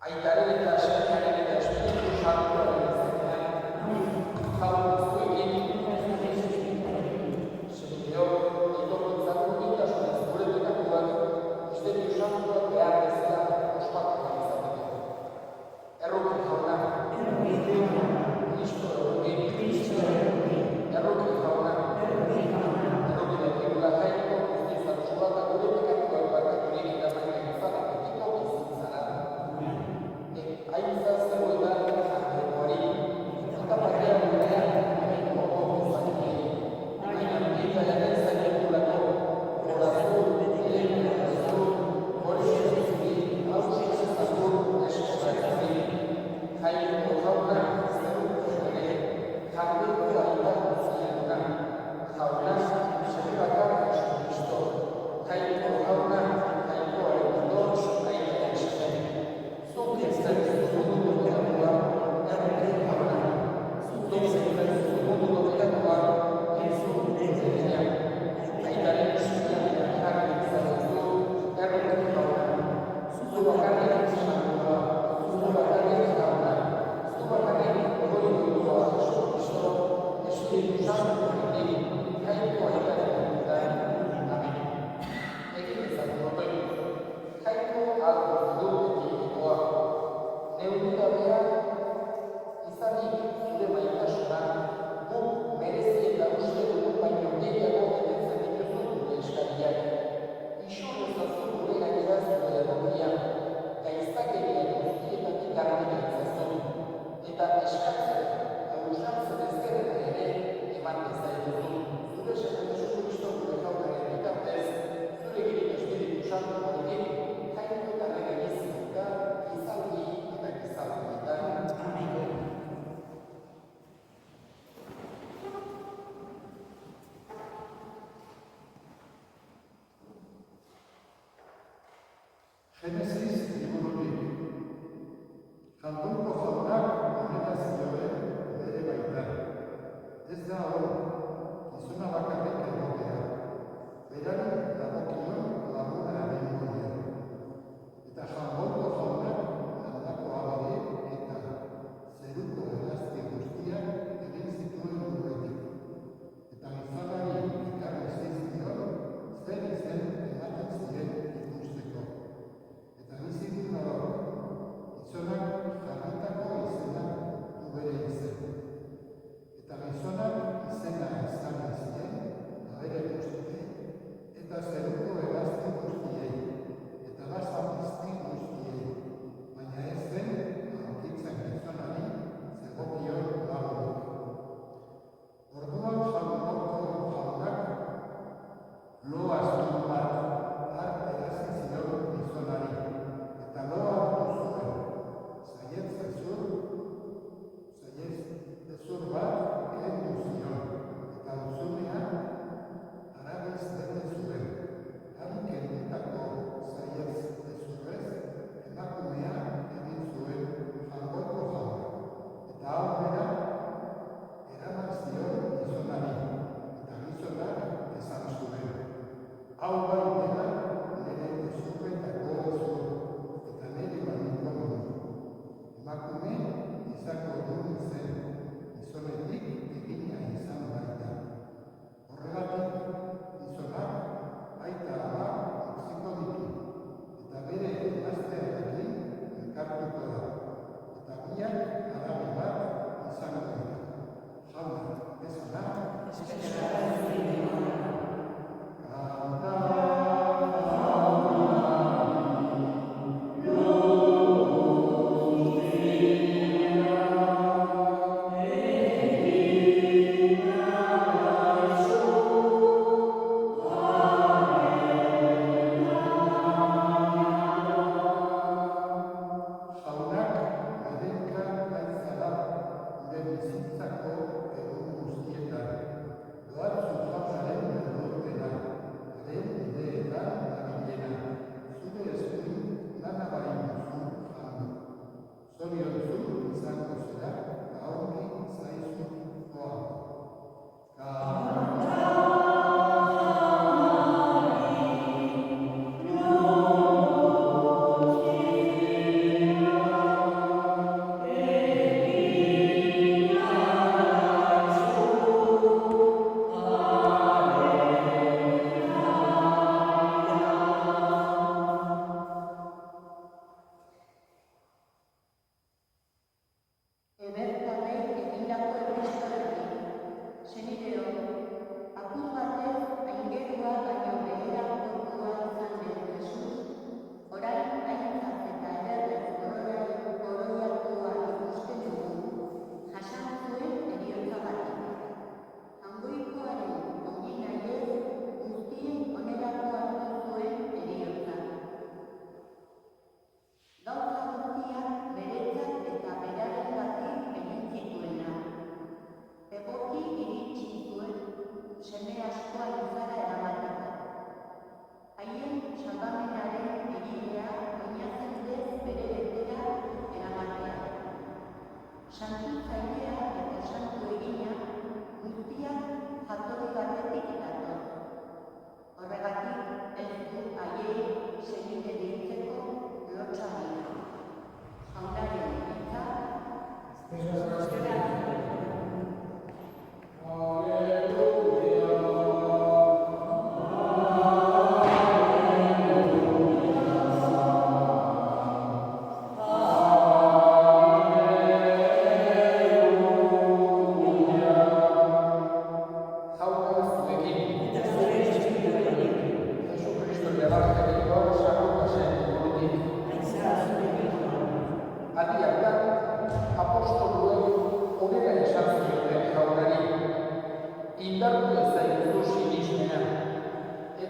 Aitaren eta Semearen eta Espiritu Santuaren izenean, jaun guztiekin, Señor, aitortzat urritasunez gure pekatuak, Espiritu Santuak behar bezala ospatuak izateko. Erroki jauna, Kristo erroki jauna, erroki dakigula jaiko guztizat eta gure pekatuak barkaturik eta baina izan apetiko bizitzara. Aintzat zegoetan jatekoari, eta baina gurean ameko bezakei, baina egitaren zainetulako, horazur, azur, hori zuri, hauzik azur, eskozatzari, jaiko jauna zeruko ere, jateko aita ziaguna, jauna, serbakar Jesu Kristo, jaiko jauna, jaiko arekitor, aitaren semen. Zuk ezten munduko bekatua, erroki jauna. Zuk ezten munduko bekatua, entzun ezenean. Aitaren eskuian jarri izatezu, erroki jauna. Zu bakarrik santua, zu bakarrik jauna. Zu bakarrik egoitua Jesu Kristo, Espiritu Santuarekin, jaiko aitaren mundutan. Amen. Egin ezagun otoi. Jaiko algo du ekipikoa. Neurugabea izanik zure maitasuna, guk merezi eta uste dugun baino gehiago betetzen dituzu gure eskariak. Iso ezazu gure gainera zure errokia, gaiztakeriak guztietatik garbi gaitzazu, eta eskatzen, hausatzen ezkerreta ere eman dezaituzu. Zure Señor Jesu Kristo gure jaunaren bitartez, zure Espiritu Santuarekin, jaiko eta nire bizitza, gizaldi eta gizaldietan. Amen. Genesis liburutik. Jaldunko jaunak honela zioen bere baitan. Ez da hor, gizona bakarrik egotea. Berari dagokion laguna egingo dio. Eta jaldunko jaunak aldako abade eta zeruko hegazti guztiak egin zituen lurretik. Eta gizonari ekarri zizkion zer izen ematen ziren ikusteko. Eta bizitun hor, gizonak jarritako izena du bere izen. Eta gizonak izena ezarri ziren abere guztiei, eta zeruko hegazti guztiei, eta basapizti guztiei, baina ez zen aurkitzen gizonari zegokion lagunik. Orduan jaunak loa azun bat har erazi zion gizonari, eta loa hartu zuen, zaiez ezur bat kendu zion, eta uzunean arabiz bete zuen. Han kendutako zaiez ezurrez, emakumea egin zuen jangoiko jauna, eta aurrera eraman zion gizonari, eta gizonak esan zuen. Hau bai dena nire ezurretako ezur, eta nire bandiko mundu. Emakume izango duen zen, gizonetik egina izan baita. Horregatik, gizonak aita ama utziko ditu, eta bere emaztearekin elkartuko da, eta biak arabe bat izango dira. Jauna, ez ona? Kanta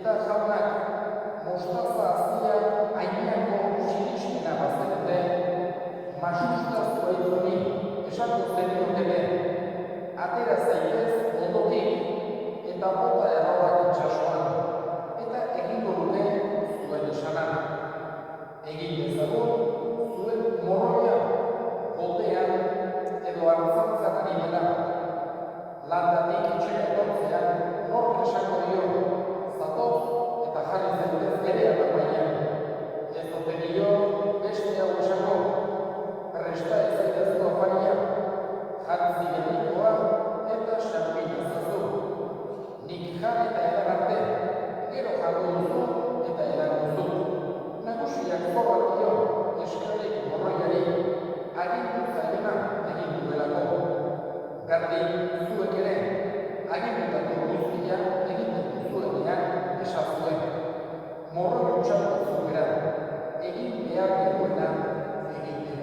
eta jaunak mostaza azia ainako sinistena bazenute, masusta zuaitzuni esatu zeniote atera zaitez ondotik eta bota erroak itxasuan, eta egingo dute zuen esana. Egin dezagun zuen morroia, koldean edo hartzantzan ari dela. Landatik etxera etortzean nork esango dio, zatoz eta jarri zaitez bere alamaian. Ez dute dio beste hau esango, presta ezaitezko afaria, jantzi genikoa eta xarbina zazu. Nik jar eta edan arte, gero jago duzu eta edan duzu. Nagusiak zorrak dio eskarrik morroiari, agindu zaiena egin duelako. Berdin zuek ere, agindutako guztia egiten duzuenean esazuen. Morroi utxatu zuera, egin behar genuena egiten.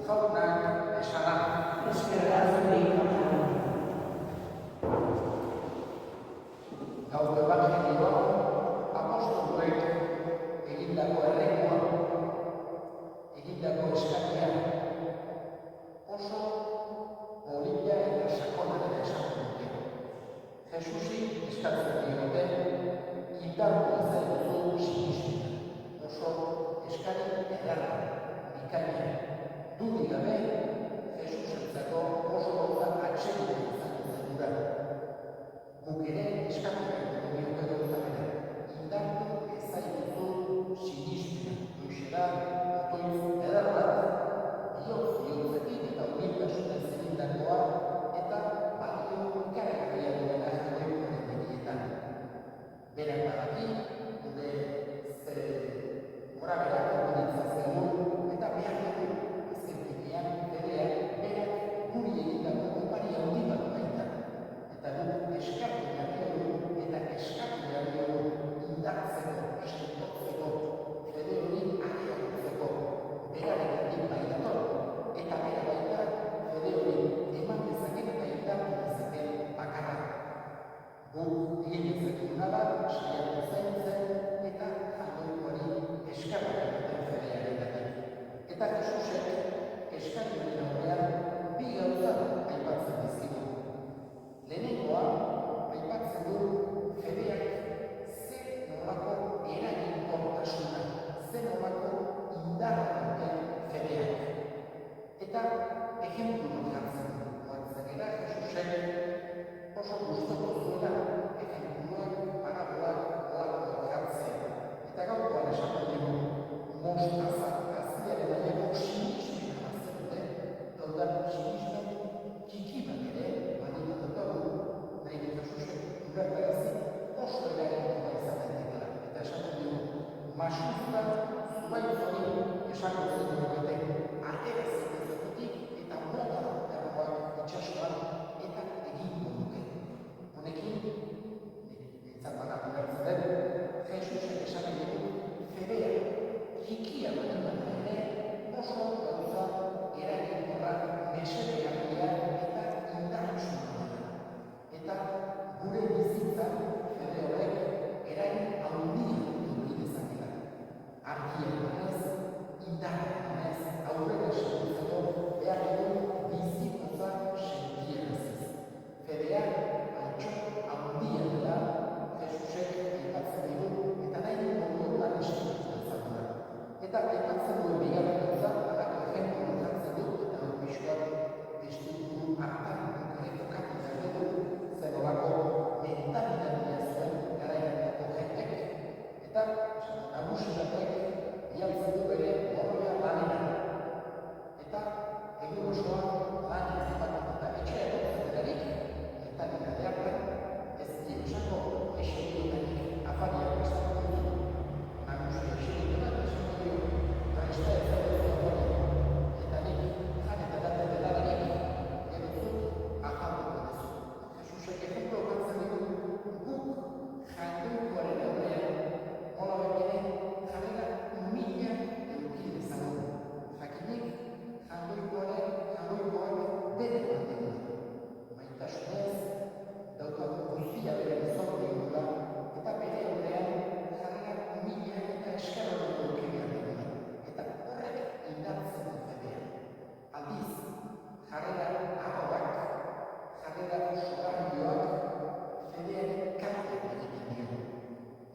Jaunak esana. Gaur evangelioa apostoluek egindako errekoa, egindako eskatia, oso polita eta sakona dela esaten dute. Jesusi eskatzen diote, indartu ezaiguzu sinistea. Oso eskari edarra, bikaina, dudik gabe, Jesusentzako oso gauza atsegin izango zenura. Guk ere eskatu behar diote gauza bera, indartu ezaiguzu sinistea. Duxera, otoiz edar bat, bihotzetik eta humiltasunez egindakoa eta balio ikaragarria duena jaioaren begietan. Berak badaki, gure goraberak egonitzatzen eta behar dugu azken finean bereak guri egindako konpari handi bat baita. Eta guk eskatu behar dugu eta eskatu behar dugu indartzeko, astentotzeko, fede hori areagotzeko, berarekin baitator, eta bera baita fede hori eman dezaken eta indartu dezaken bakarra. Guk egin dezakeguna da, saiatu zaintzen eta jaiokoari eskarra egiten fedearekin. Eta Jesusek eskari hori aurrean bi gauza aipatzen dizkigu. Lehenengoa aipatzen du fedeak ze nolako eraginkortasuna, ze nolako indarra duten fedeak. Eta ejemplu jartzen du. Oartzakera Jesusek oso gustoko zuela ejempluak, parabolak, olakoak jartzen. Eta gaurkoan esaten dugu,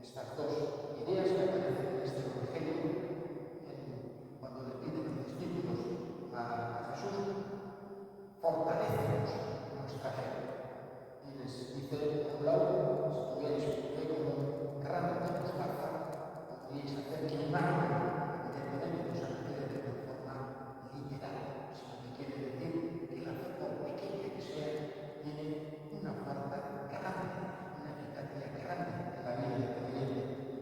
estas dos ideas que aparecen en este Evangelio, cuando le piden los discípulos a Jesús, fortalécenos nuestra fe. Y les dice, por un lado, si tuvierais fe como un grano de mostaza, podríais hacer que un árbol, evidentemente no se refiere de una forma literal, sino que quiere decir que la fe, por pequeña que sea, tiene una fuerza grande, una eficacia grande en la vida del creyente.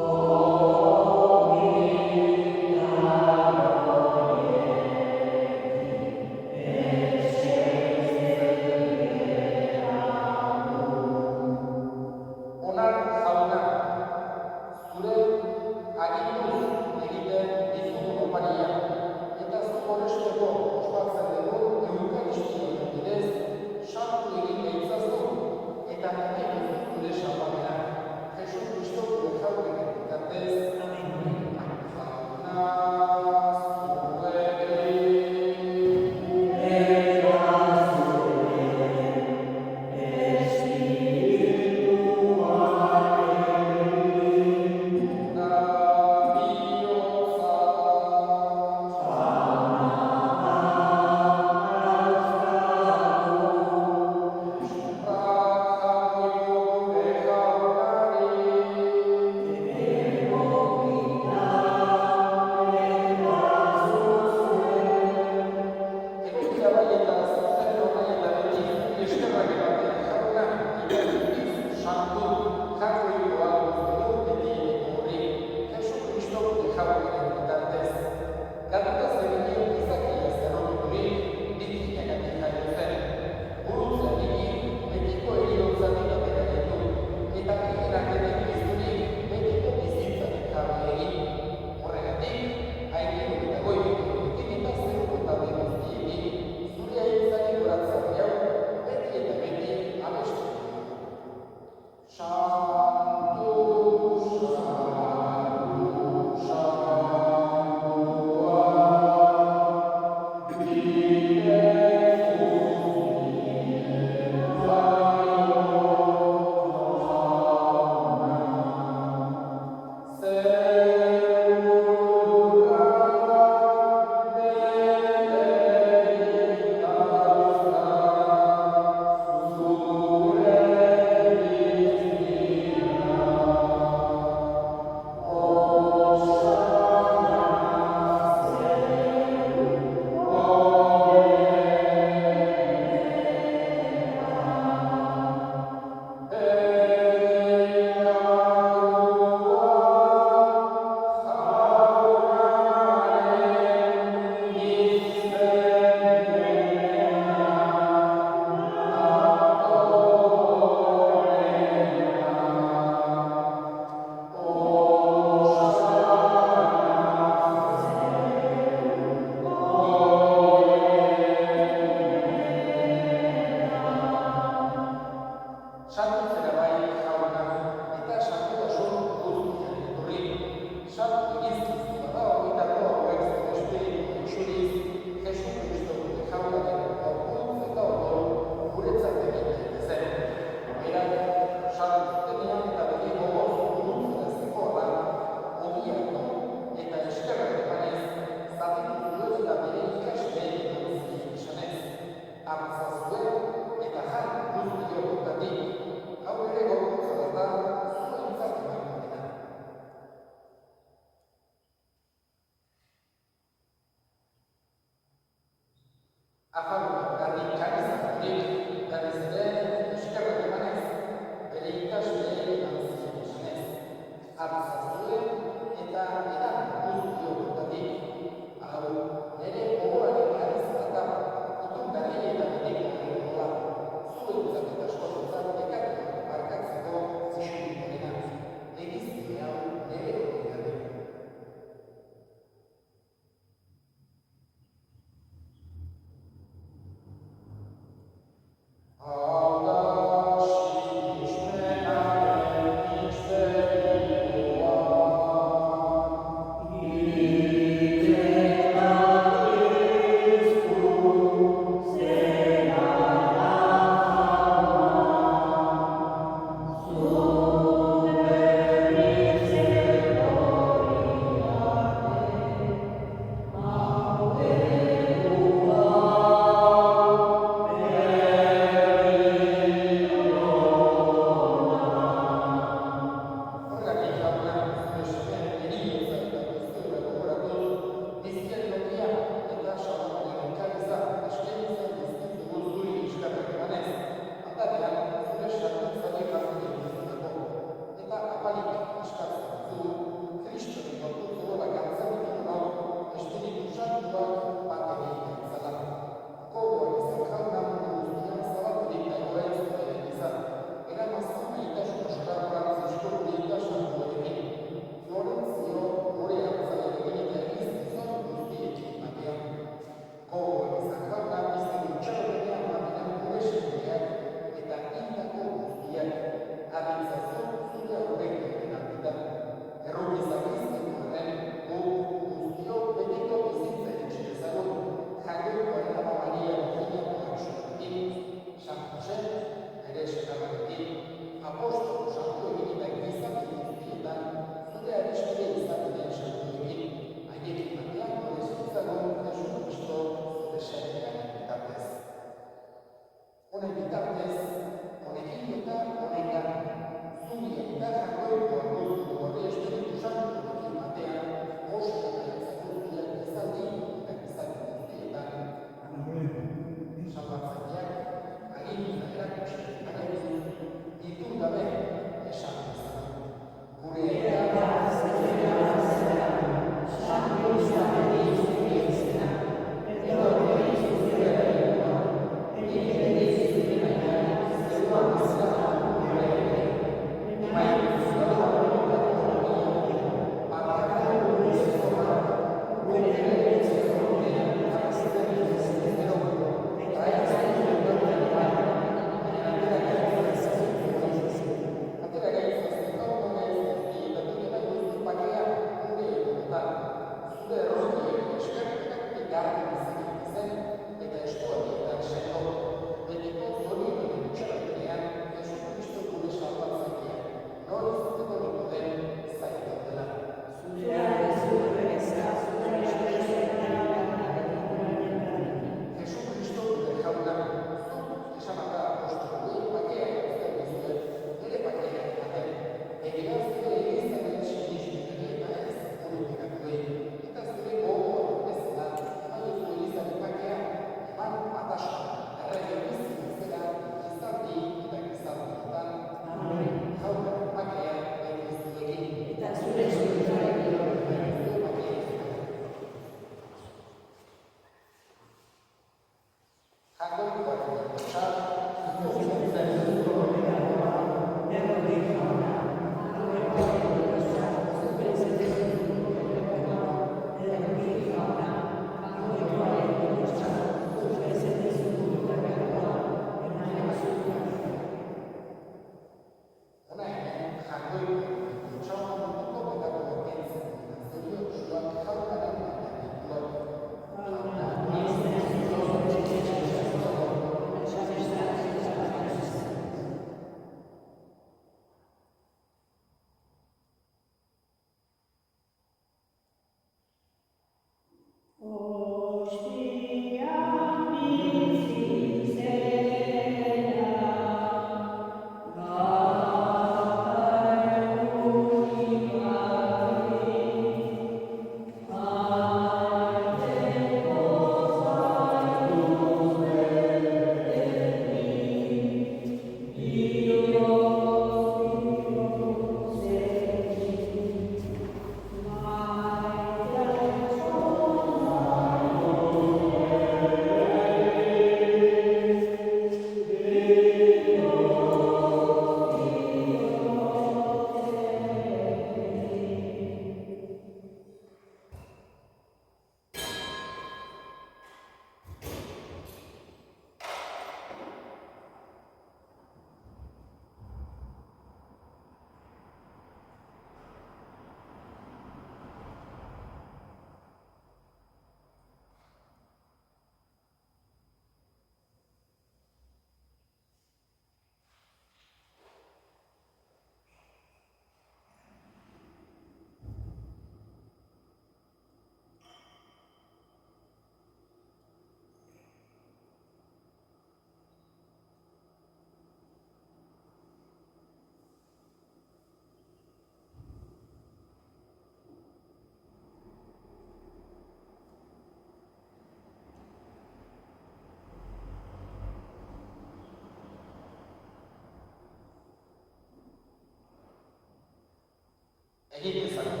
Egin dezagun,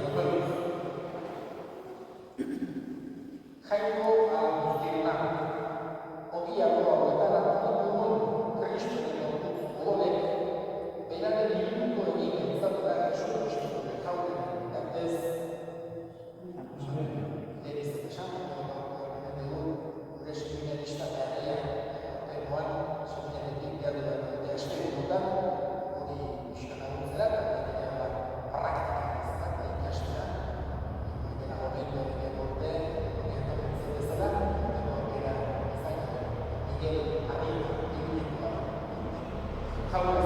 Jainko Agustina, ogiako hauetara dugun Kristoren odolek, beraren iruko egin entzatuta Jesucristoren jauden gatez, Leriz eta esan, gure seminarista berria, aurtengoan, seminaritik gadu da eskeru dutan, hori misionaru zera, praktika. How